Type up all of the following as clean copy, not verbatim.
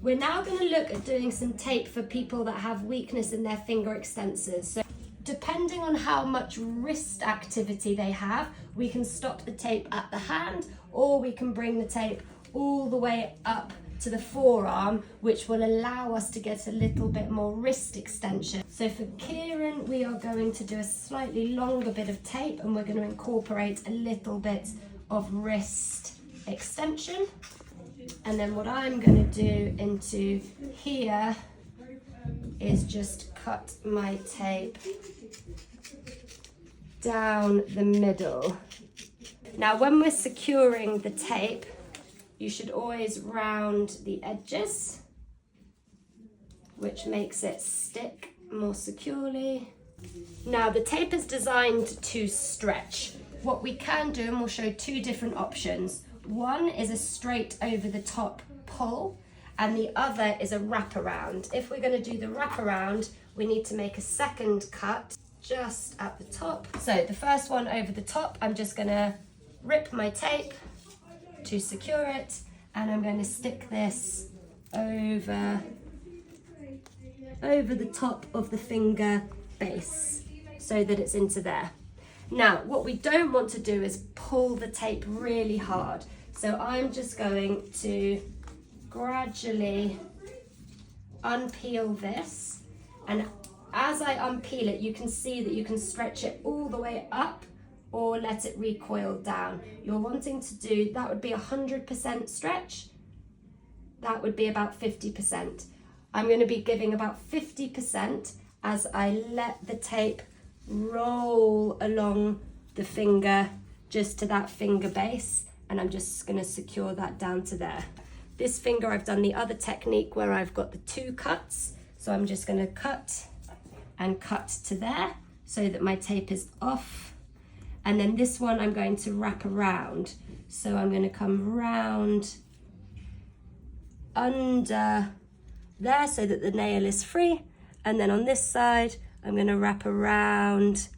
We're now going to look at doing some tape for people that have weakness in their finger extensors. So depending on how much wrist activity they have, we can stop the tape at the hand, or we can bring the tape all the way up to the forearm, which will allow us to get a little bit more wrist extension. So for Kieran, we are going to do a slightly longer bit of tape, and we're going to incorporate a little bit of wrist extension. And then what I'm going to do into here is just cut my tape down the middle. Now when we're securing the tape, you should always round the edges, which makes it stick more securely. Now the tape is designed to stretch. What we can do, and we'll show two different options. One is a straight over the top pull, and the other is a wraparound. If we're going to do the wraparound, we need to make a second cut just at the top. So the first one over the top, I'm just going to rip my tape to secure it, and I'm going to stick this over the top of the finger base so that it's into there. Now what we don't want to do is pull the tape really hard, so I'm just going to gradually unpeel this, and as I unpeel it, you can see that you can stretch it all the way up or let it recoil down. You're wanting to do, that would be 100% stretch, that would be about 50%. I'm going to be giving about 50% as I let the tape roll along the finger just to that finger base, and I'm just going to secure that down to there. This finger, I've done the other technique where I've got the two cuts, so I'm just going to cut and cut to there so that my tape is off. And then this one I'm going to wrap around, so I'm going to come round under there so that the nail is free, and then on this side I'm going to wrap around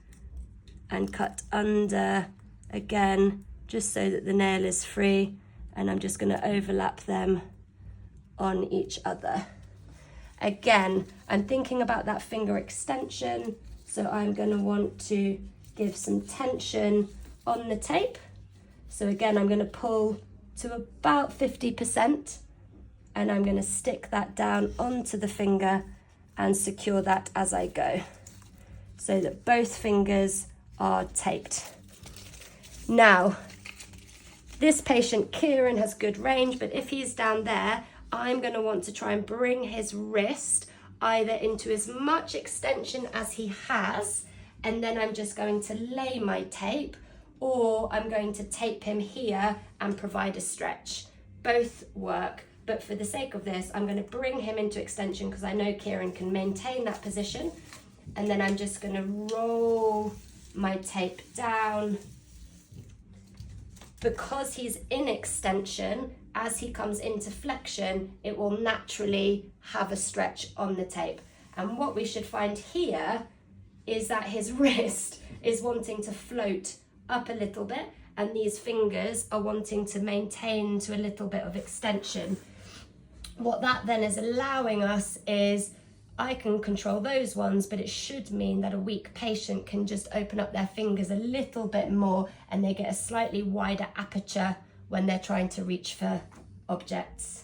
and cut under again just so that the nail is free, and I'm just going to overlap them on each other. Again, I'm thinking about that finger extension, so I'm going to want to give some tension on the tape. So again, I'm going to pull to about 50%, and I'm going to stick that down onto the finger and secure that as I go, so that both fingers are taped. Now, this patient, Kieran, has good range, but if he's down there, I'm going to want to try and bring his wrist either into as much extension as he has, and then I'm just going to lay my tape, or I'm going to tape him here and provide a stretch. Both work, but for the sake of this, I'm going to bring him into extension because I know Kieran can maintain that position, and then I'm just going to roll my tape down. Because he's in extension, as he comes into flexion, it will naturally have a stretch on the tape. And what we should find here is that his wrist is wanting to float up a little bit, and these fingers are wanting to maintain to a little bit of extension. What that then is allowing us is, I can control those ones, but it should mean that a weak patient can just open up their fingers a little bit more, and they get a slightly wider aperture when they're trying to reach for objects.